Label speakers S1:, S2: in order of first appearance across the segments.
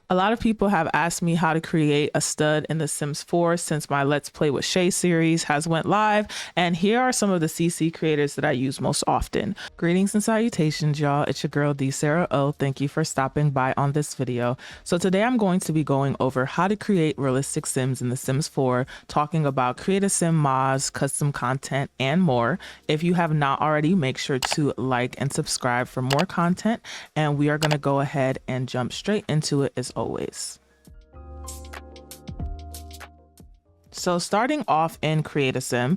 S1: A lot of people have asked me how to create a stud in The Sims 4 since my Let's Play with Shay series has went live, and here are some of the CC creators that I use most often. Greetings and salutations, y'all. It's your girl D Sarah O. Thank you for stopping by on this video. So today I'm going to be going over how to create realistic Sims in The Sims 4, talking about create a sim mods, custom content, and more. If you have not already, make sure to like and subscribe for more content, and we are going to go ahead and jump straight into it as always. So starting off in Create a Sim,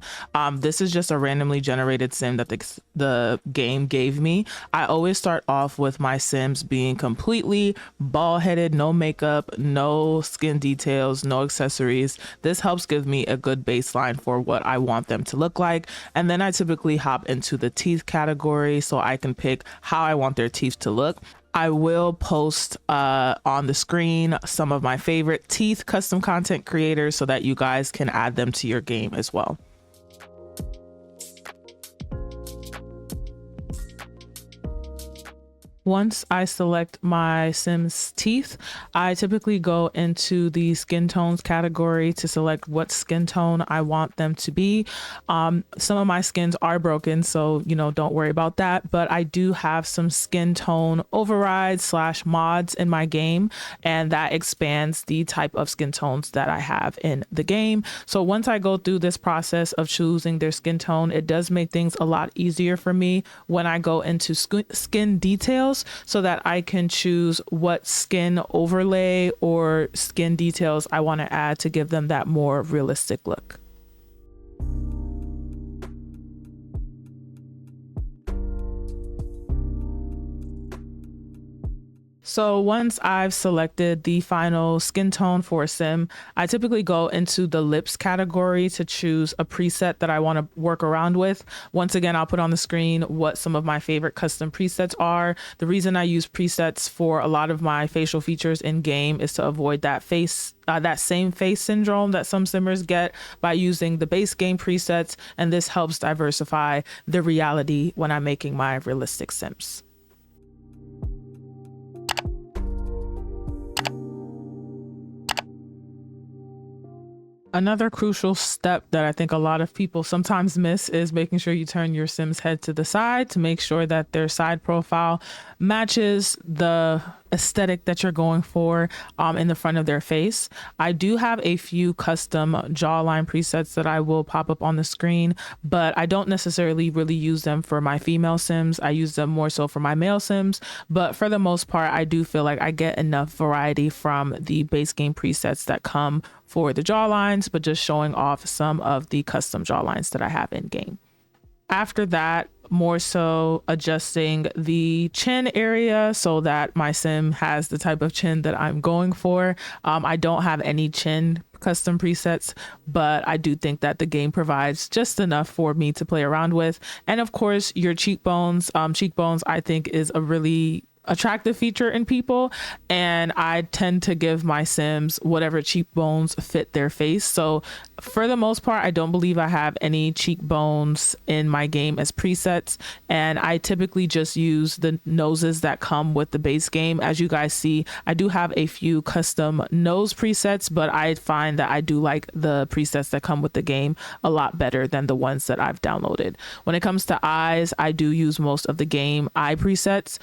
S1: this is just a randomly generated sim that the game gave me. I always start off with my sims being completely bald-headed, no makeup, no skin details, no accessories. This helps give me a good baseline for what I want them to look like. And then I typically hop into the teeth category so I can pick how I want their teeth to look. I will post on the screen some of my favorite teeth custom content creators so that you guys can add them to your game as well. Once I select my Sim's teeth, I typically go into the skin tones category to select what skin tone I want them to be. Some of my skins are broken, so don't worry about that, but I do have some skin tone overrides / mods in my game, and that expands the type of skin tones that I have in the game. So once I go through this process of choosing their skin tone, it does make things a lot easier for me when I go into skin details, so that I can choose what skin overlay or skin details I want to add to give them that more realistic look. So once I've selected the final skin tone for a sim, I typically go into the lips category to choose a preset that I want to work around with. Once again, I'll put on the screen what some of my favorite custom presets are. The reason I use presets for a lot of my facial features in game is to avoid that same face syndrome that some simmers get by using the base game presets, and this helps diversify the reality when I'm making my realistic sims. Another crucial step that I think a lot of people sometimes miss is making sure you turn your sim's head to the side to make sure that their side profile matches the aesthetic that you're going for in the front of their face. I do have a few custom jawline presets that I will pop up on the screen, but I don't necessarily really use them for my female sims. I use them more so for my male sims, but for the most part, I do feel like I get enough variety from the base game presets that come for the jawlines, but just showing off some of the custom jawlines that I have in game. After that, more so adjusting the chin area so that my sim has the type of chin that I'm going for. I don't have any chin custom presets, but I do think that the game provides just enough for me to play around with. And of course, your cheekbones. Cheekbones, I think, is a really attractive feature in people, and I tend to give my sims whatever cheekbones fit their face. So for the most part, I don't believe I have any cheekbones in my game as presets, and I typically just use the noses that come with the base game. As you guys see, I do have a few custom nose presets, but I find that I do like the presets that come with the game a lot better than the ones that I've downloaded. When it comes to eyes, I do use most of the game eye presets.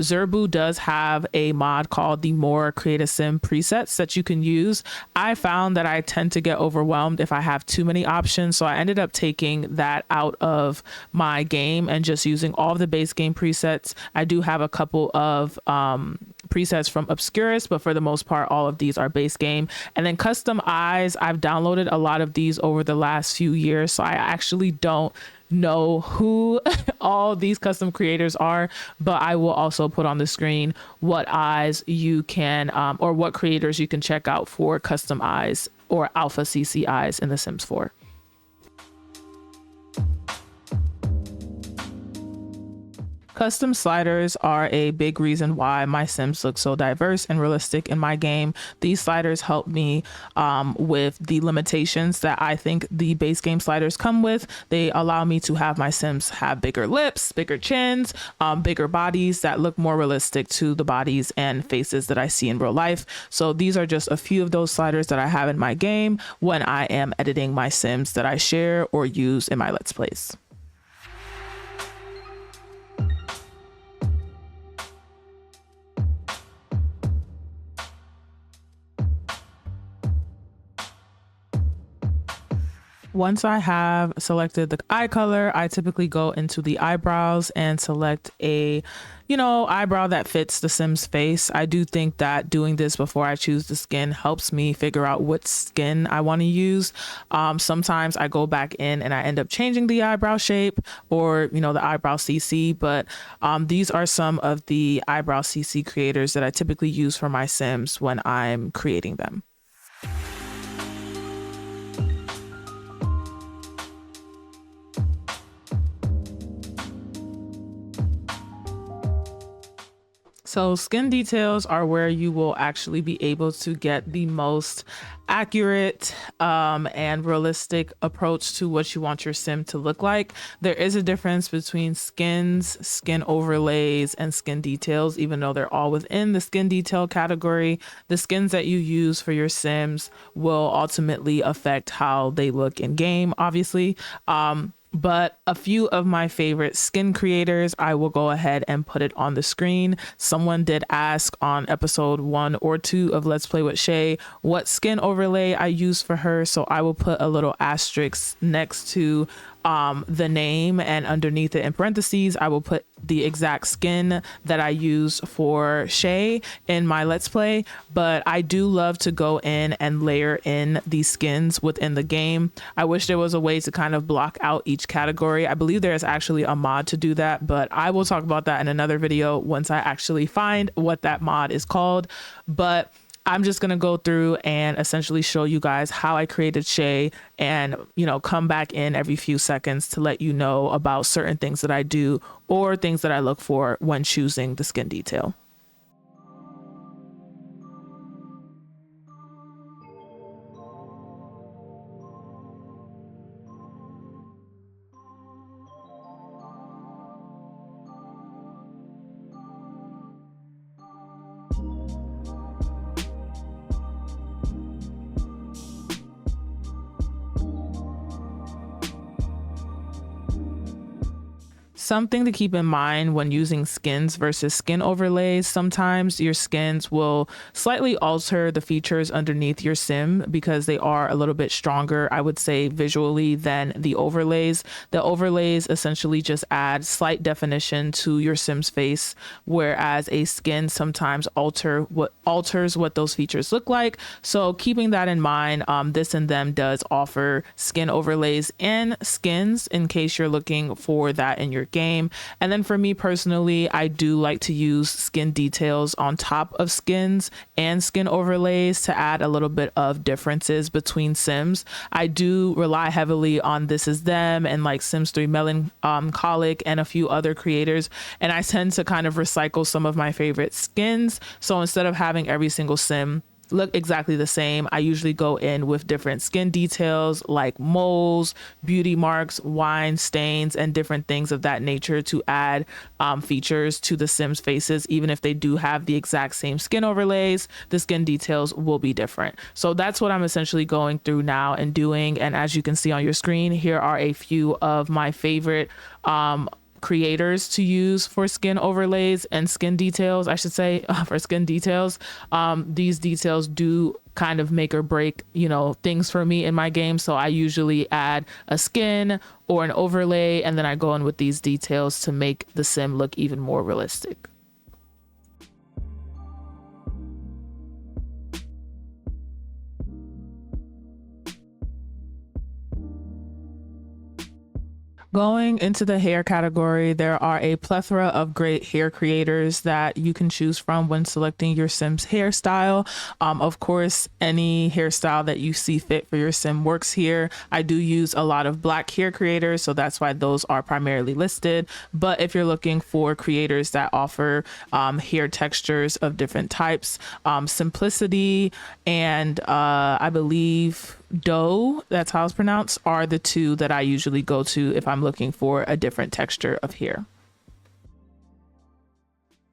S1: Zerbu does have a mod called the More Create a Sim presets that you can use. I found that I tend to get overwhelmed if I have too many options, so I ended up taking that out of my game and just using all of the base game presets. I do have a couple of presets from Obscurus, but for the most part, all of these are base game. And then custom eyes, I've downloaded a lot of these over the last few years, so I actually don't know who all these custom creators are, but I will also put on the screen what eyes you can or what creators you can check out for custom eyes or alpha CC eyes in The Sims 4. Custom sliders are a big reason why my Sims look so diverse and realistic in my game. These sliders help me with the limitations that I think the base game sliders come with. They allow me to have my Sims have bigger lips, bigger chins, bigger bodies that look more realistic to the bodies and faces that I see in real life. So these are just a few of those sliders that I have in my game when I am editing my Sims that I share or use in my Let's Plays. Once I have selected the eye color, I typically go into the eyebrows and select a, eyebrow that fits the Sim's face. I do think that doing this before I choose the skin helps me figure out what skin I want to use. Sometimes I go back in and I end up changing the eyebrow shape or, the eyebrow CC, but these are some of the eyebrow CC creators that I typically use for my Sims when I'm creating them. So skin details are where you will actually be able to get the most accurate and realistic approach to what you want your Sim to look like. There is a difference between skins, skin overlays, and skin details, even though they're all within the skin detail category. The skins that you use for your Sims will ultimately affect how they look in game, obviously. But a few of my favorite skin creators, I will go ahead and put it on the screen. Someone did ask on episode 1 or 2 of Let's Play with Shay what skin overlay I use for her. So I will put a little asterisk next to the name, and underneath it in parentheses, I will put the exact skin that I use for Shay in my Let's Play. But I do love to go in and layer in these skins within the game. I wish there was a way to kind of block out each category. I believe there is actually a mod to do that, but I will talk about that in another video once I actually find what that mod is called. But I'm just going to go through and essentially show you guys how I created Shay and, come back in every few seconds to let you know about certain things that I do or things that I look for when choosing the skin detail. Something to keep in mind when using skins versus skin overlays. Sometimes your skins will slightly alter the features underneath your Sim because they are a little bit stronger, I would say, visually than the overlays. The overlays essentially just add slight definition to your Sim's face, whereas a skin sometimes alters what those features look like. So keeping that in mind, This and Them does offer skin overlays and skins in case you're looking for that in your game. And then for me personally, I do like to use skin details on top of skins and skin overlays to add a little bit of differences between Sims. I do rely heavily on This Is Them and like Sims 3 Melancholic and a few other creators, and I tend to kind of recycle some of my favorite skins. So instead of having every single Sim look exactly the same, I usually go in with different skin details like moles, beauty marks, wine stains, and different things of that nature to add features to the Sims faces. Even if they do have the exact same skin overlays, the skin details will be different. So that's what I'm essentially going through now and doing. And as you can see on your screen, here are a few of my favorite creators to use for skin overlays and skin details, I should say, for skin details. These details do kind of make or break, things for me in my game. So I usually add a skin or an overlay, and then I go in with these details to make the Sim look even more realistic. Going into the hair category, there are a plethora of great hair creators that you can choose from when selecting your Sim's hairstyle. Of course, any hairstyle that you see fit for your Sim works here. I do use a lot of black hair creators, so that's why those are primarily listed. But if you're looking for creators that offer hair textures of different types, Simplicity and I believe Doe, that's how it's pronounced, are the two that I usually go to if I'm looking for a different texture of hair.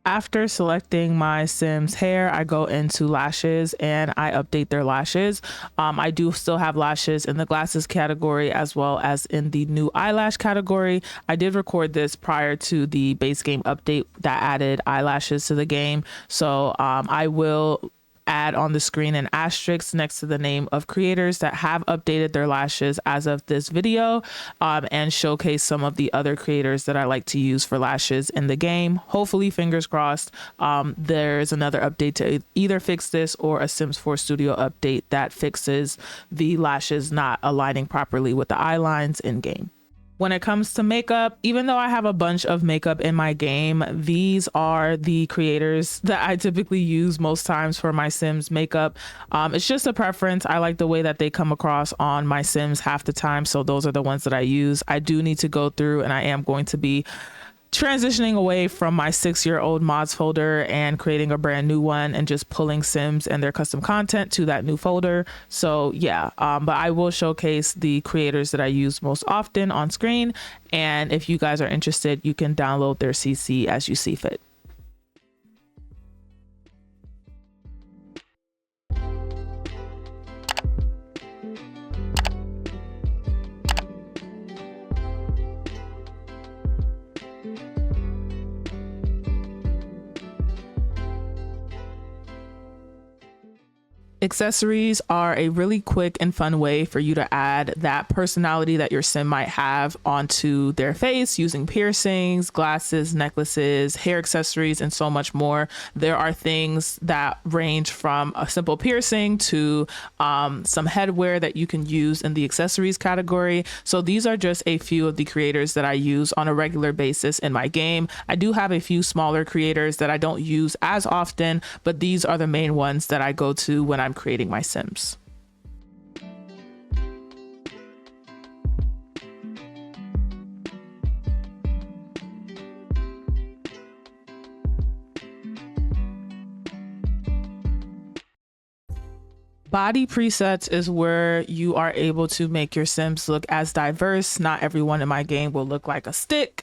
S1: After selecting my Sim's hair, I go into lashes and I update their lashes. I do still have lashes in the glasses category as well as in the new eyelash category. I did record this prior to the base game update that added eyelashes to the game. So I will add on the screen an asterisk next to the name of creators that have updated their lashes as of this video, and showcase some of the other creators that I like to use for lashes in the game. Hopefully, fingers crossed, there's another update to either fix this or a Sims 4 Studio update that fixes the lashes not aligning properly with the eye lines in game. When it comes to makeup, even though I have a bunch of makeup in my game, these are the creators that I typically use most times for my Sims makeup. It's just a preference. I like the way that they come across on my Sims half the time, so those are the ones that I use. I do need to go through, and I am going to be transitioning away from my 6-year-old mods folder and creating a brand new one and just pulling Sims and their custom content to that new folder. So yeah, but I will showcase the creators that I use most often on screen. And if you guys are interested, you can download their CC as you see fit. Accessories are a really quick and fun way for you to add that personality that your Sim might have onto their face using piercings, glasses, necklaces, hair accessories, and so much more. There are things that range from a simple piercing to some headwear that you can use in the accessories category. So these are just a few of the creators that I use on a regular basis in my game. I do have a few smaller creators that I don't use as often, but these are the main ones that I go to when I'm creating my Sims. Body presets is where you are able to make your Sims look as diverse. Not everyone in my game will look like a stick.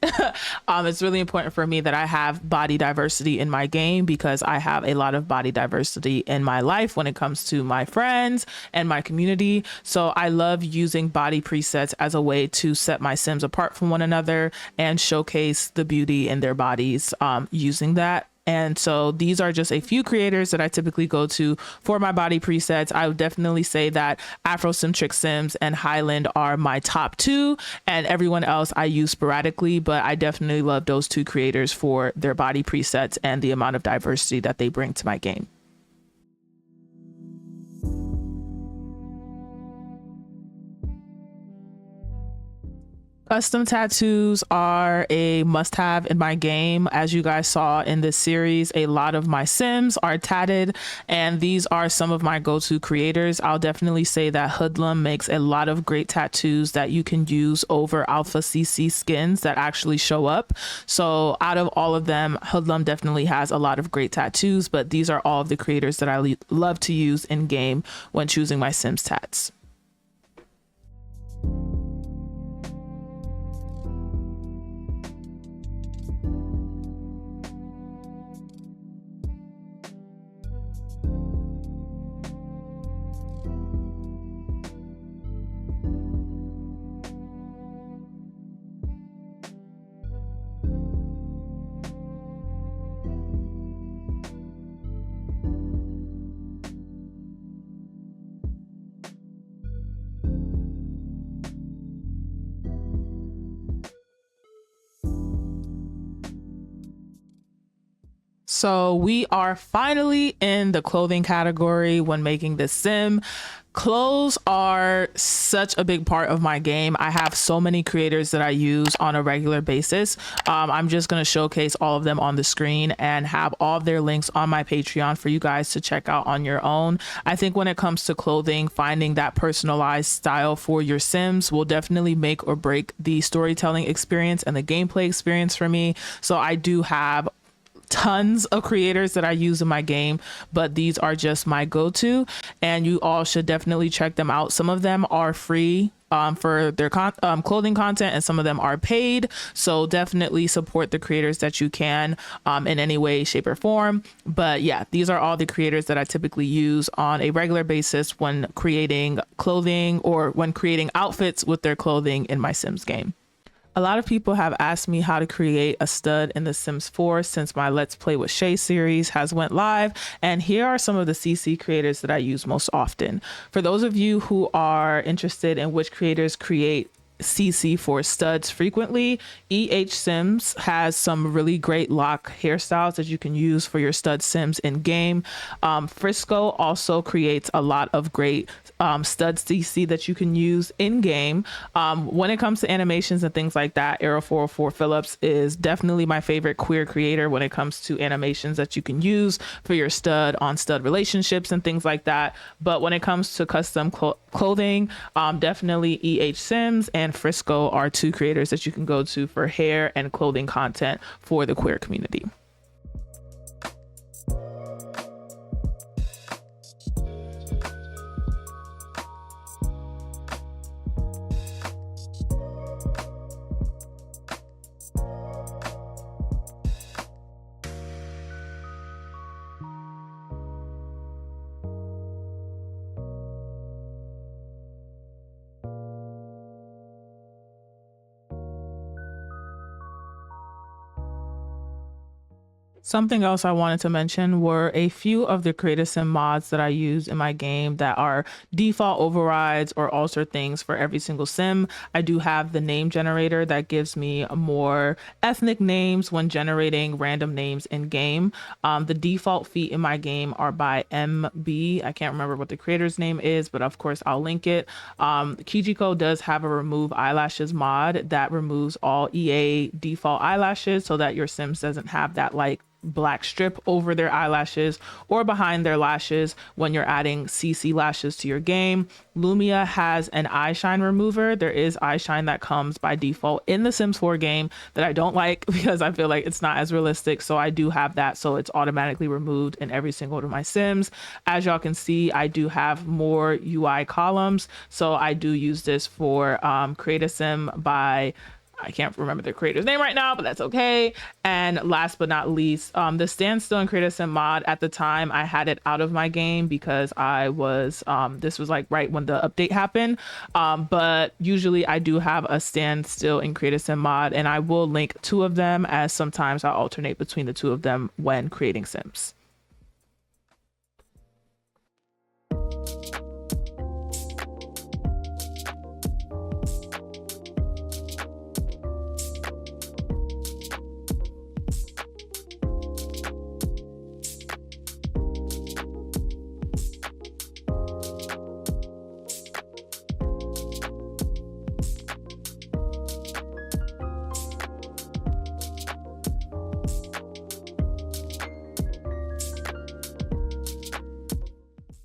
S1: It's really important for me that I have body diversity in my game because I have a lot of body diversity in my life when it comes to my friends and my community. So I love using body presets as a way to set my Sims apart from one another and showcase the beauty in their bodies using that. And so these are just a few creators that I typically go to for my body presets. I would definitely say that Afrocentric Sims and Highland are my top two, and everyone else I use sporadically, but I definitely love those two creators for their body presets and the amount of diversity that they bring to my game. Custom tattoos are a must-have in my game. As you guys saw in this series, a lot of my Sims are tatted, and these are some of my go-to creators. I'll definitely say that Hoodlum makes a lot of great tattoos that you can use over Alpha CC skins that actually show up. So out of all of them, Hoodlum definitely has a lot of great tattoos, but these are all of the creators that I love to use in game when choosing my Sims tats. So we are finally in the clothing category when making this sim. Clothes are such a big part of my game. I have so many creators that I use on a regular basis. I'm just going to showcase all of them on the screen and have all of their links on my Patreon for you guys to check out on your own. I think when it comes to clothing, finding that personalized style for your Sims will definitely make or break the storytelling experience and the gameplay experience for me. So I do have tons of creators that I use in my game, but these are just my go-to, and you all should definitely check them out. Some of them are free for their clothing content, and some of them are paid, so definitely support the creators that you can in any way, shape, or form. But yeah, these are all the creators that I typically use on a regular basis when creating clothing or when creating outfits with their clothing in my Sims game. A lot of people have asked me how to create a stud in The Sims 4 since my Let's Play with SHAE'S series has went live, and here are some of the CC creators that I use most often. For those of you who are interested in which creators create CC for studs frequently, Sims has some really great lock hairstyles that you can use for your stud Sims in game. Frisco also creates a lot of great stud CC that you can use in game. When it comes to animations and things like that, Arrow 404 Phillips is definitely my favorite queer creator when it comes to animations that you can use for your stud on stud relationships and things like that. But when it comes to custom clothing, definitely Sims and Frisco are two creators that you can go to for hair and clothing content for the queer community. Something else I wanted to mention were a few of the Creative Sim mods that I use in my game that are default overrides or alter things for every single sim. I do have the name generator that gives me more ethnic names when generating random names in game. The default feet in my game are by MB. I can't remember what the creator's name is, but of course I'll link it. Kijiko does have a remove eyelashes mod that removes all EA default eyelashes so that your Sims doesn't have that like black strip over their eyelashes or behind their lashes when you're adding CC lashes to your game. Lumia has an eye shine remover. There is eye shine that comes by default in the Sims 4 game that I don't like because I feel like it's not as realistic. So I do have that, so it's automatically removed in every single one of my Sims. As y'all can see, I do have more UI columns, so I do use this for Create a Sim by, I can't remember the creator's name right now, but that's okay. And last but not least, the standstill and Creative Sim mod, at the time I had it out of my game because I was, this was like right when the update happened. But usually I do have a standstill and Creative Sim mod, and I will link two of them as sometimes I'll alternate between the two of them when creating Sims.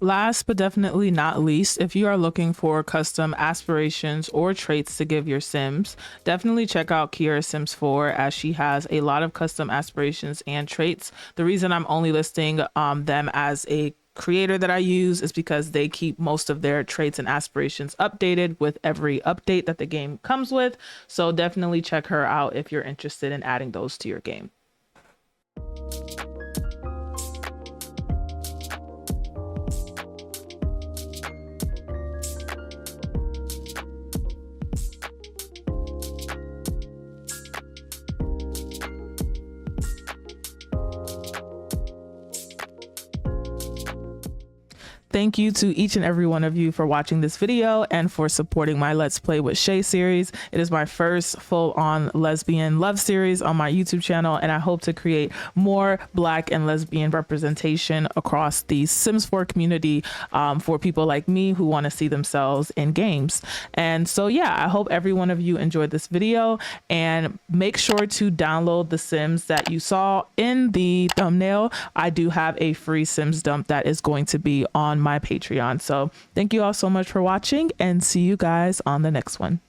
S1: Last but definitely not least, if you are looking for custom aspirations or traits to give your Sims, definitely check out Kiera Sims 4 as she has a lot of custom aspirations and traits. The reason I'm only listing them as a creator that I use is because they keep most of their traits and aspirations updated with every update that the game comes with. So definitely check her out if you're interested in adding those to your game. Thank you to each and every one of you for watching this video and for supporting my Let's Play with Shay series. It is my first full-on lesbian love series on my YouTube channel, and I hope to create more Black and lesbian representation across the Sims 4 community for people like me who want to see themselves in games. And so yeah, I hope every one of you enjoyed this video, and make sure to download the Sims that you saw in the thumbnail. I do have a free Sims dump that is going to be on my Patreon. So thank you all so much for watching, and see you guys on the next one.